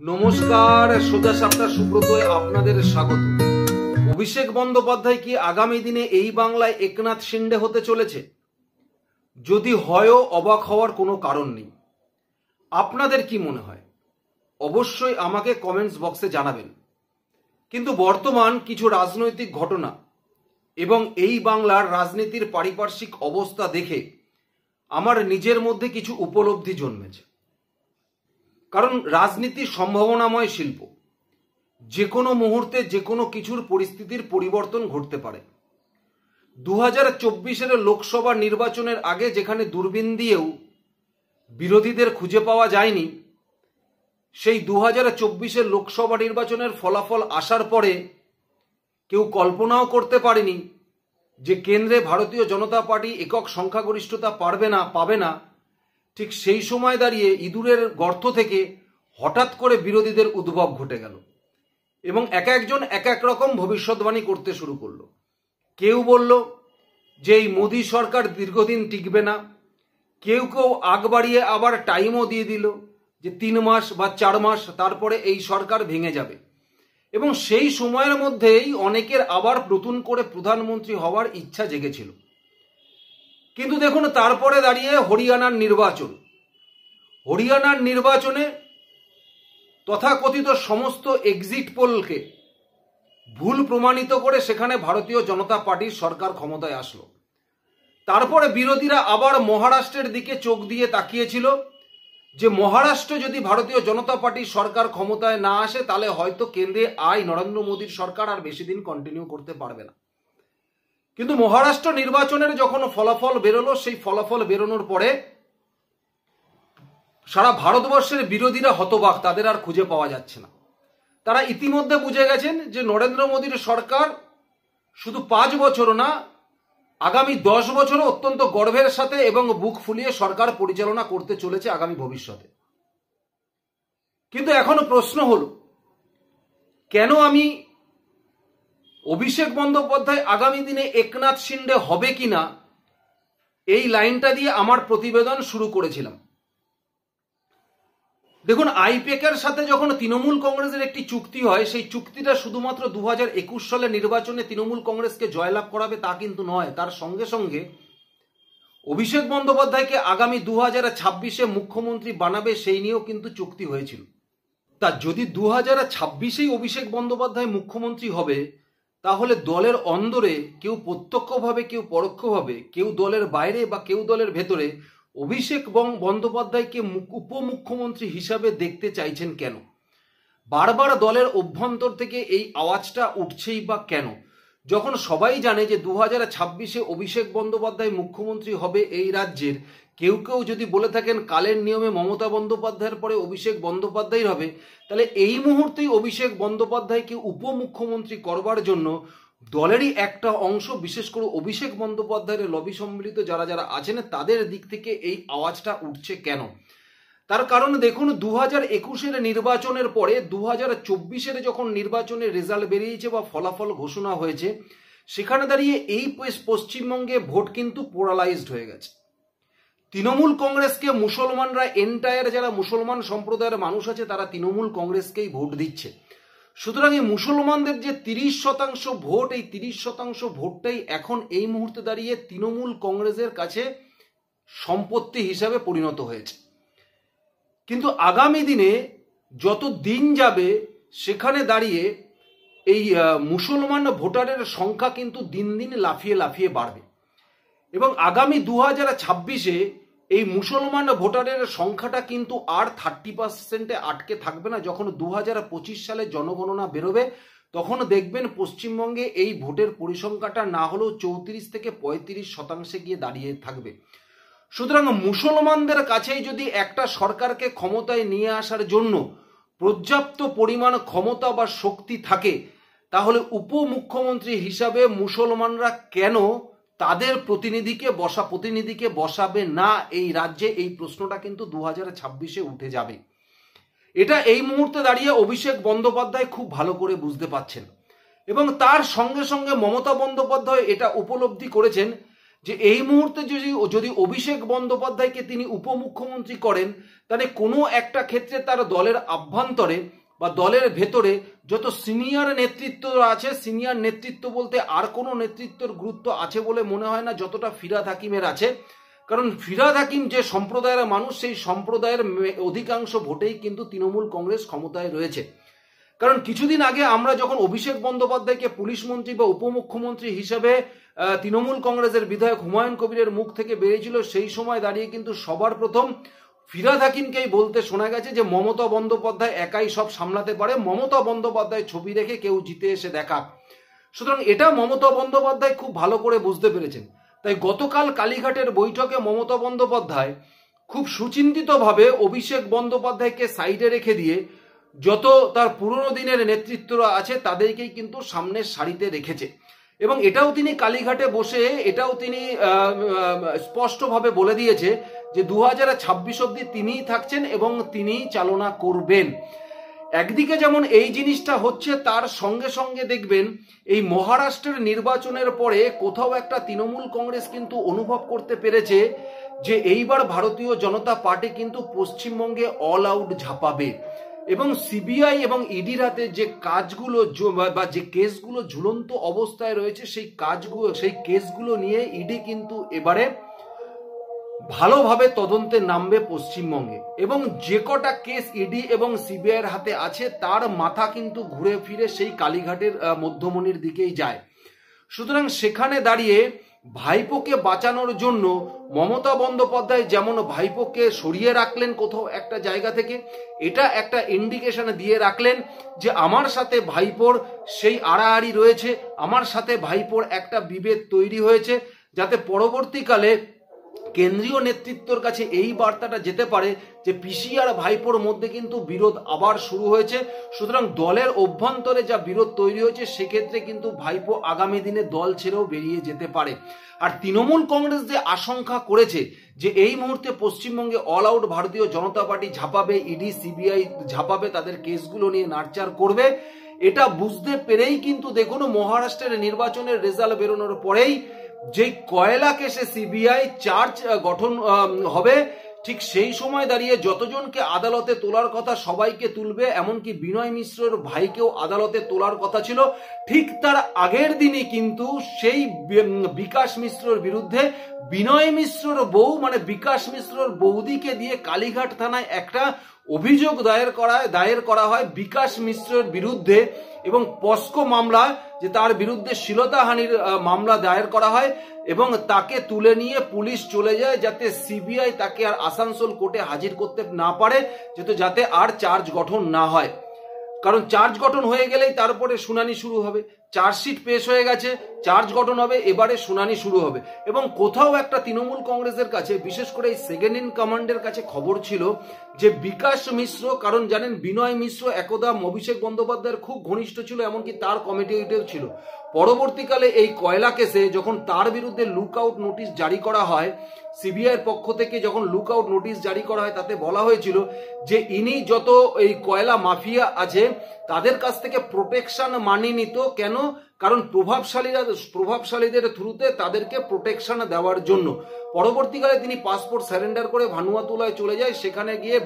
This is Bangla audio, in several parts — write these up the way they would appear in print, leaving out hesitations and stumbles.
নমস্কার, সোজা সাপটা সুব্রতয় আপনাদের স্বাগত। অভিষেক বন্দ্যোপাধ্যায় কি আগামী দিনে এই বাংলায় একনাথ শিন্ডে হতে চলেছে? যদি হয়ও অবাক হওয়ার কোনো কারণ নেই। আপনাদের কি মনে হয় অবশ্যই আমাকে কমেন্টস বক্সে জানাবেন। কিন্তু বর্তমান কিছু রাজনৈতিক ঘটনা এবং এই বাংলার রাজনীতির পারিপার্শ্বিক অবস্থা দেখে আমার নিজের মধ্যে কিছু উপলব্ধি জন্মেছে। কারণ রাজনীতি সম্ভাবনাময় শিল্প, যে কোনো মুহূর্তে যে কোনো কিছুর পরিস্থিতির পরিবর্তন ঘটতে পারে। 2024-এর লোকসভা নির্বাচনের আগে যেখানে দূরবীন দিয়েও বিরোধীদের খুঁজে পাওয়া যায়নি, সেই 2024-এর লোকসভা নির্বাচনের ফলাফল আসার পরে কেউ কল্পনাও করতে পারেনি যে কেন্দ্রে ভারতীয় জনতা পার্টি একক সংখ্যাগরিষ্ঠতা পাবে না। ঠিক সেই সময় দাঁড়িয়ে ইঁদুরের গর্ত থেকে হঠাৎ করে বিরোধীদের উদ্ভব ঘটে গেল এবং এক একজন এক এক রকম ভবিষ্যৎবাণী করতে শুরু করলো। কেউ বলল যে এই মোদী সরকার দীর্ঘদিন টিকবে না, কেউ কেউ আগ বাড়িয়ে আবার টাইমও দিয়ে দিল যে 3 মাস বা 4 মাস তারপরে এই সরকার ভেঙে যাবে। এবং সেই সময়ের মধ্যেই অনেকের আবার নতুন করে প্রধানমন্ত্রী হওয়ার ইচ্ছা জেগেছিল। কিন্তু দেখুন, তারপরে দাঁড়িয়ে হরিয়ানার নির্বাচনে তথাকথিত সমস্ত এক্সিট পোলকে ভুল প্রমাণিত করে সেখানে ভারতীয় জনতা পার্টির সরকার ক্ষমতায় আসলো। তারপরে বিরোধীরা আবার মহারাষ্ট্রের দিকে চোখ দিয়ে তাকিয়েছিল যে মহারাষ্ট্র যদি ভারতীয় জনতা পার্টির সরকার ক্ষমতায় না আসে তাহলে হয়তো কেন্দ্রে নরেন্দ্র মোদীর সরকার আর বেশি দিন কন্টিনিউ করতে পারবে না। কিন্তু মহারাষ্ট্র নির্বাচনের যখন ফলাফল বেরোলো, সেই ফলাফল বেরোনোর পরে সারা ভারতবর্ষের বিরোধীরা হতবাক, তাদের আর খুঁজে পাওয়া যাচ্ছে না। তারা ইতিমধ্যে বুঝে গেছেন যে নরেন্দ্র মোদীর সরকার শুধু 5 বছর না, আগামী 10 বছরও অত্যন্ত গর্বের সাথে এবং বুক ফুলিয়ে সরকার পরিচালনা করতে চলেছে আগামী ভবিষ্যতে। কিন্তু এখনো প্রশ্ন হলো, কেন আমি অভিষেক বন্দ্যোপাধ্যায় আগামী দিনে একনাথ শিন্ডে হবে কিনা এই লাইনটা দিয়ে আমার প্রতিবেদন শুরু করেছিলাম। দেখুন, আইপ্যাকের সাথে যখন তৃণমূল কংগ্রেসের একটি চুক্তি হয়, সেই চুক্তিটা শুধুমাত্র 2021 সালে নির্বাচনে তৃণমূল কংগ্রেসকে জয়লাভ করাবে তা কিন্তু নয়। তার সঙ্গে সঙ্গে অভিষেক বন্দ্যোপাধ্যায়কে আগামী 2026-এ মুখ্যমন্ত্রী বানাবে, সেই নিয়েও কিন্তু চুক্তি হয়েছিল। তা যদি 2026-এই অভিষেক বন্দ্যোপাধ্যায় মুখ্যমন্ত্রী হবে, তাহলে দলের অন্দরে কেউ প্রত্যক্ষভাবে, কেউ পরোক্ষভাবে, কেউ দলের বাইরে বা কেউ দলের ভেতরে অভিষেক বন্দ্যোপাধ্যায়কে উপমুখ্যমন্ত্রী হিসাবে দেখতে চাইছেন কেন? বারবার দলের অভ্যন্তর থেকে এই আওয়াজটা উঠছেই বা কেন, যখন সবাই জানে যে 2026-এ অভিষেক বন্দ্যোপাধ্যায় মুখ্যমন্ত্রী হবে এই রাজ্যের। কেউ কেউ যদি বলে থাকেন কালের নিয়মে মমতা বন্দ্যোপাধ্যায়ের পরে অভিষেক বন্দ্যোপাধ্যায় হবে, তাহলে এই মুহূর্তেই অভিষেক বন্দ্যোপাধ্যায়কে উপমুখ্যমন্ত্রী করবার জন্য দলেরই একটা অংশ, বিশেষ করে অভিষেক বন্দ্যোপাধ্যায়ের লবি সম্মিলিত যারা যারা আছেন, তাদের দিক থেকে এই আওয়াজটা উঠছে কেন? তার কারণ দেখুন, 2021-এর নির্বাচনের পরে 2024-এর যখন নির্বাচনের রেজাল্ট বেরিয়েছে বা ফলাফল ঘোষণা হয়েছে, সেখানে দাঁড়িয়ে এই পশ্চিমবঙ্গে ভোট কিন্তু পোলারাইজড হয়ে গেছে। তৃণমূল কংগ্রেসকে মুসলমানরা, এন্টায়ার যারা মুসলমান সম্প্রদায়ের মানুষ আছে, তারা তৃণমূল কংগ্রেসকেই ভোট দিচ্ছে। সুতরাং এই মুসলমানদের যে 30% ভোট, এই 30% ভোটটাই এখন এই মুহূর্তে দাঁড়িয়ে তৃণমূল কংগ্রেসের কাছে সম্পত্তি হিসাবে পরিণত হয়েছে। কিন্তু আগামী দিনে যত দিন যাবে, সেখানে দাঁড়িয়ে এই মুসলমান ভোটারের সংখ্যা কিন্তু দিন দিন লাফিয়ে লাফিয়ে বাড়বে এবং আগামী 2026-এ এই মুসলমান ভোটারের সংখ্যাটা কিন্তু আর 30%-এ আটকে থাকবে না। যখন 2025 সালে জনগণনা বেরোবে, তখন দেখবেন পশ্চিমবঙ্গে এই ভোটের পরিসংখ্যাটা না হলেও 34 থেকে 35% গিয়ে দাঁড়িয়ে থাকবে। সুতরাং মুসলমানদের কাছেই যদি একটা সরকারকে ক্ষমতায় নিয়ে আসার জন্য পর্যাপ্ত পরিমাণ ক্ষমতা বা শক্তি থাকে, তাহলে উপমুখ্যমন্ত্রী হিসাবে মুসলমানরা কেন তাদের প্রতিনিধিকে বসাবে না এই রাজ্যে? এই প্রশ্নটা কিন্তু 2026-এ উঠে যাবে। এটা এই মুহূর্তে দাঁড়িয়ে অভিষেক বন্দ্যোপাধ্যায় খুব ভালো করে বুঝতে পারছেন এবং তার সঙ্গে সঙ্গে মমতা বন্দ্যোপাধ্যায় এটা উপলব্ধি করেছেন যে এই মুহূর্তে যদি অভিষেক বন্দ্যোপাধ্যায়কে তিনি উপমুখ্যমন্ত্রী করেন, তাহলে কোনো একটা ক্ষেত্রে তার দলের আভ্যন্তরে বা দলের ভেতরে যত সিনিয়র নেতৃত্ব আছে, সিনিয়র নেতৃত্ব বলতে আর কোনো নেতৃত্বের গুরুত্ব আছে বলে মনে হয় না যতটা ফিরহাদ হাকিমের আছে। কারণ ফিরহাদ হাকিম যে সম্প্রদায়ের মানুষ, সেই সম্প্রদায়ের অধিকাংশ ভোটেই কিন্তু তৃণমূল কংগ্রেস ক্ষমতায় রয়েছে। কারণ কিছুদিন আগে আমরা যখন অভিষেক বন্দ্যোপাধ্যায়কে পুলিশ মন্ত্রী বা উপমুখ্যমন্ত্রী হিসেবে তৃণমূল কংগ্রেসের বিধায়ক হুমায়ুন কবিরের মুখ থেকে বেরিয়েছিল, সেই সময় দাঁড়িয়ে কিন্তু সবার প্রথম ফিরহাদ হাকিমকেই বলতে শোনা গেছে যে মমতা বন্দ্যোপাধ্যায় একাই সব সামলাতে পারে, মমতা বন্দ্যোপাধ্যায় ছবি রেখে কেউ জিতে এসে দেখা। সুতরাং এটা মমতা বন্দ্যোপাধ্যায় খুব ভালো করে বুঝতে পেরেছেন। তাই গতকাল কালীঘাটের বৈঠকে মমতা বন্দ্যোপাধ্যায় খুব সুচিন্তিতভাবে অভিষেক বন্দ্যোপাধ্যায়কে সাইডে রেখে দিয়ে যত তার পুরনো দিনের নেতৃত্বরা আছে তাদেরকেই কিন্তু সামনের সারিতে রেখেছে। এবং এটাও তিনি কালীঘাটে বসে এটাও তিনি স্পষ্টভাবে বলে দিয়েছে যে 2026 অব্দি তিনিই থাকছেন এবং তিনিই চালনা করবেন। একদিকে যেমন এই জিনিসটা হচ্ছে, তার সঙ্গে সঙ্গে দেখবেন এই মহারাষ্ট্রের নির্বাচনের পরে কোথাও একটা তৃণমূল কংগ্রেস কিন্তু অনুভব করতে পেরেছে যে এইবার ভারতীয় জনতা পার্টি কিন্তু পশ্চিমবঙ্গে অল আউট ঝাঁপাবে এবং সিবিআই এবং ইডির হাতে যে কাজগুলো বা যে কেসগুলো ঝুলন্ত অবস্থায় রয়েছে, সেই কেসগুলো নিয়ে ইডি কিন্তু এবারে ভালোভাবে তদন্তে নামবে পশ্চিমবঙ্গে। এবং যে কটা কেস ইডি এবং সিবিআই এর হাতে আছে তার মাথা কিন্তু ঘুরে ফিরে সেই কালীঘাটের মধ্যমণির দিকেই যায়। সুতরাং সেখানে দাঁড়িয়ে ভাইপোকে বাঁচানোর জন্য মমতা বন্দ্যোপাধ্যায় যেমন ভাইপোকে সরিয়ে রাখলেন কোথাও একটা জায়গা থেকে, এটা একটা ইন্ডিকেশন দিয়ে রাখলেন যে আমার সাথে ভাইপোর সেই আড়াআড়ি রয়েছে, আমার সাথে ভাইপোর একটা বিভেদ তৈরি হয়েছে, যাতে পরবর্তীকালে কেন্দ্রীয় নেতৃত্বর কাছে এই বার্তাটা যেতে পারে যে পিসি আর ভাইপোর মধ্যে কিন্তু বিরোধ আবার শুরু হয়েছে। সুতরাং দলের অভ্যন্তরে যা বিরোধ তৈরি হয়েছে সেক্ষেত্রে কিন্তু ভাইপো আগামী দিনে দল ছেড়েও বেরিয়ে যেতে পারে। আর তৃণমূল কংগ্রেস যে আশঙ্কা করেছে যে এই মুহূর্তে পশ্চিমবঙ্গে অল আউট ভারতীয় জনতা পার্টি ঝাঁপাবে, ইডি সিবিআই ঝাঁপাবে, তাদের কেসগুলো নিয়ে নাড়চাড় করবে, এটা বুঝতে পেরেই কিন্তু দেখুন মহারাষ্ট্রের নির্বাচনের রেজাল্ট বেরোনোর পরেই যে কয়লা কেসে সিবিআই চার্জ গঠন হবে, ঠিক সেই সময় দাঁড়িয়ে যতজনকে আদালতে তোলার কথা সবাইকে তুলবে, এমনকি বিনয় মিশ্রর ভাইকেও আদালতে তোলার কথা ছিল। ঠিক তার আগের দিনই কিন্তু সেই বিকাশ মিশ্রর বিরুদ্ধে বিনয় মিশ্রর বউ মানে বিকাশ মিশ্রর বৌদিকে দিয়ে কালীঘাট থানায় একটা অভিযোগ দায়ের করা হয় বিকাশ মিশ্রের বিরুদ্ধে এবং পস্কো মামলা, যে তার বিরুদ্ধে শ্লীলতাহানির মামলা দায়ের করা হয় এবং তাকে তুলে নিয়ে পুলিশ চলে যায় যাতে সিবিআই তাকে আর আসানসোল কোর্টে হাজির করতে না পারে, যাতে আর চার্জ গঠন না হয়। কারণ চার্জ গঠন হয়ে গেলেই তারপরে শুনানি শুরু হবে। চার্জশিট পেশ হয়ে গেছে, চার্জ গঠন হবে, এবারে শুনানি শুরু হবে। এবং কোথাও একটা তৃণমূল কংগ্রেসের কাছে, বিশেষ করে এই সেকেন্ড ইন কমান্ডের কাছে খবর ছিল যে বিকাশ মিশ্র, কারণ জানেন বিনয় মিশ্র একদা অভিষেক বন্দ্যোপাধ্যায়ের খুব ঘনিষ্ঠ ছিল, এমনকি তার কমিটিতেও ছিল। পরবর্তীকালে এই কয়লা কেসে যখন তার বিরুদ্ধে লুক আউট নোটিশ জারি করা হয়, সিবিআইয়ের পক্ষ থেকে যখন লুক আউট নোটিশ জারি করা হয়, তাতে বলা হয়েছিল যে ইনি যত এই কয়লা মাফিয়া আছে তাদের কাছ থেকে প্রোটেকশন মানি নিত। কেন? কারণ প্রভাবশালীদের থ্রুতে তাদেরকে প্রোটেকশন দেওয়ার জন্য। পরবর্তীকালে তিনি পাসপোর্ট সারেন্ডার করে ভানুয়াতুলায় চলে যায়, সেখানে গিয়ে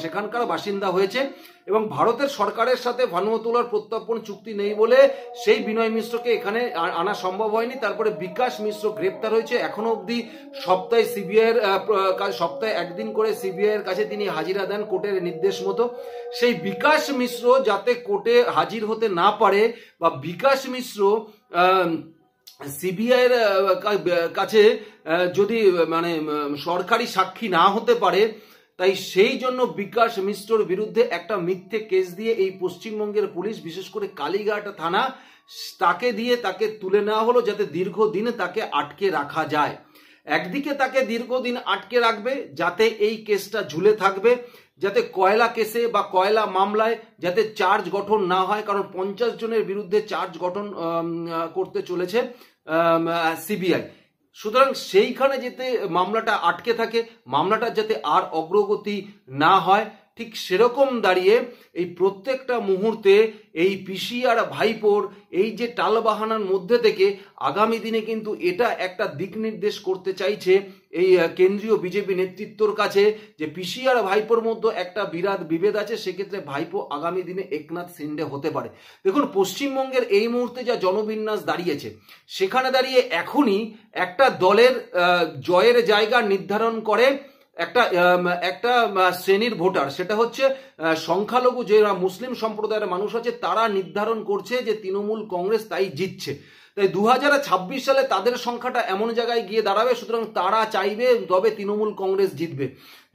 সেখানকার বাসিন্দা হয়েছে এবং ভারতের সরকারের সাথে ভানুয়াতুলার প্রত্যর্পণ চুক্তি নেই বলে সেই বিনয় মিশ্রকে এখানে আনা সম্ভব হয়নি। তারপরে বিকাশ মিশ্র গ্রেপ্তার হয়েছে। এখনো অবধি সপ্তাহে একদিন করে সিবিআই এর কাছে তিনি হাজিরা দেন কোর্টের নির্দেশ মতো। সেই বিকাশ মিশ্র যাতে কোর্টে হাজির হতে না পারে বা বিকাশ মিশ্র সিবিআই এর কাছে যদি মানে সরকারি সাক্ষী না হতে পারে, তাই সেই জন্য বিকাশ মিশ্রর বিরুদ্ধে একটা মিথ্যে কেস দিয়ে এই পশ্চিমবঙ্গের পুলিশ, বিশেষ করে কালীঘাট থানা, তাকে তুলে নেওয়া হলো যাতে দীর্ঘদিন তাকে আটকে রাখা যায়। একদিকে তাকে দীর্ঘদিন আটকে রাখবে যাতে এই কেসটা ঝুলে থাকবে, যাতে কয়লা কেসে বা কয়লা মামলায় যাতে চার্জ গঠন না হয়, কারণ 50 জনের বিরুদ্ধে চার্জ গঠন করতে চলেছে সিবিআই। সুতরাং সেইখানে যাতে মামলাটা আটকে থাকে, মামলাটা যাতে আর অগ্রগতি না হয়, ঠিক সেরকম দাঁড়িয়ে এই প্রত্যেকটা মুহূর্তে এই পিসি আর ভাইপোর এই যে টালবাহানার মধ্যে থেকে আগামী দিনে কিন্তু এটা একটা দিক নির্দেশ করতে চাইছে এই কেন্দ্রীয় বিজেপি নেতৃত্বর কাছে যে পিসি আর ভাইপোর মধ্যে একটা বিরাট বিভেদ আছে, সেক্ষেত্রে ভাইপো আগামী দিনে একনাথ শিন্ডে হতে পারে। দেখুন, পশ্চিমবঙ্গের এই মুহূর্তে যা জনবিন্যাস দাঁড়িয়েছে, সেখানে দাঁড়িয়ে এখনই একটা দলের জয়ের জায়গা নির্ধারণ করে একটা শ্রেণীর ভোটার, সেটা হচ্ছে সংখ্যালঘু যারা মুসলিম সম্প্রদায়ের মানুষ আছে, তারা নির্ধারণ করছে যে তৃণমূল কংগ্রেস তাই জিতছে। তাই 2026 সালে তাদের সংখ্যাটা এমন জায়গায় গিয়ে দাঁড়াবে, সুতরাং তারা চাইবে তবে তৃণমূল কংগ্রেস জিতবে।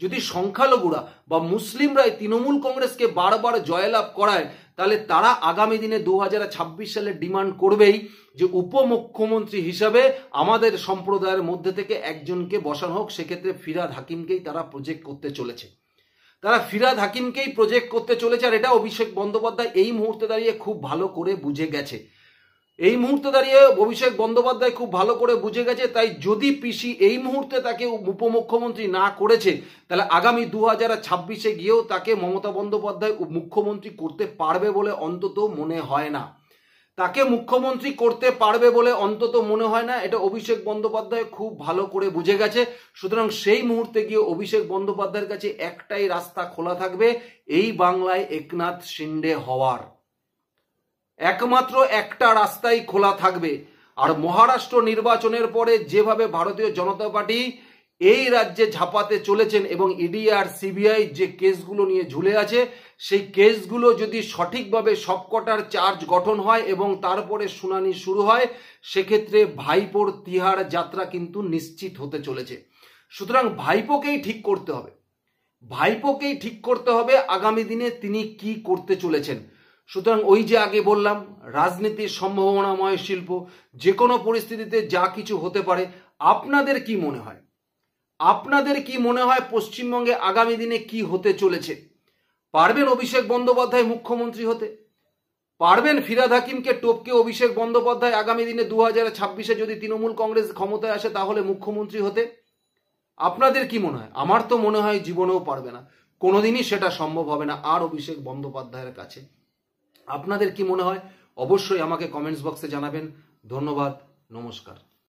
যদি সংখ্যালঘুরা বা মুসলিমরাই তৃণমূল কংগ্রেসকে বারবার জয়লাভ করায়, তাহলে তারা আগামী দিনে 2026 সালে ডিমান্ড করবেই যে উপমুখ্যমন্ত্রী হিসাবে আমাদের সম্প্রদায়ের মধ্যে থেকে একজনকে বসানো হোক। সেক্ষেত্রে ফিরহাদ হাকিমকেই তারা প্রজেক্ট করতে চলেছে, আর এটা অভিষেক বন্দ্যোপাধ্যায় এই মুহূর্তে দাঁড়িয়ে খুব ভালো করে বুঝে গেছে। তাই যদি পিসি এই মুহূর্তে তাকে উপমুখ্যমন্ত্রী না করেছে, তাহলে আগামী 2026-এ গিয়েও তাকে মমতা বন্দ্যোপাধ্যায় মুখ্যমন্ত্রী করতে পারবে বলে অন্তত মনে হয় না। এটা অভিষেক বন্দ্যোপাধ্যায় খুব ভালো করে বুঝে গেছে। সুতরাং সেই মুহূর্তে গিয়ে অভিষেক বন্দ্যোপাধ্যায়ের কাছে একটাই রাস্তা খোলা থাকবে, এই বাংলায় একনাথ শিন্ডে হওয়ার একমাত্র একটা রাস্তাই খোলা থাকবে। আর মহারাষ্ট্র নির্বাচনের পরে যেভাবে ভারতীয় জনতা পার্টি এই রাজ্যে ঝাঁপাতে চলেছেন এবং ইডি আর সিবিআই যে কেসগুলো নিয়ে ঝুলে আছে, সেই কেসগুলো যদি সঠিকভাবে সবকটার চার্জ গঠন হয় এবং তারপরে শুনানি শুরু হয়, সেক্ষেত্রে ভাইপোর তিহার যাত্রা কিন্তু নিশ্চিত হতে চলেছে। সুতরাং ভাইপোকেই ঠিক করতে হবে আগামী দিনে তিনি কি করতে চলেছেন। সুতরাং ওই যে আগে বললাম, রাজনীতির সম্ভাবনাময় শিল্প, যে কোনো পরিস্থিতিতে যা কিছু হতে পারে। আপনাদের কি মনে হয় পশ্চিমবঙ্গে আগামী দিনে কি হতে চলেছে? পারবেন অভিষেক বন্দ্যোপাধ্যায় মুখ্যমন্ত্রী হতে? পারবেন ফিরহাদ হাকিমকে টপকে অভিষেক বন্দ্যোপাধ্যায় আগামী দিনে 2026-এ যদি তৃণমূল কংগ্রেস ক্ষমতায় আসে তাহলে মুখ্যমন্ত্রী হতে? আপনাদের কি মনে হয়? আমার তো মনে হয় জীবনেও পারবে না, কোনোদিনই সেটা সম্ভব হবে না আর অভিষেক বন্দ্যোপাধ্যায়ের কাছে। আপনাদের কি মনে হয়? অবশ্যই আমাকে কমেন্টস বক্সে জানাবেন। ধন্যবাদ, নমস্কার।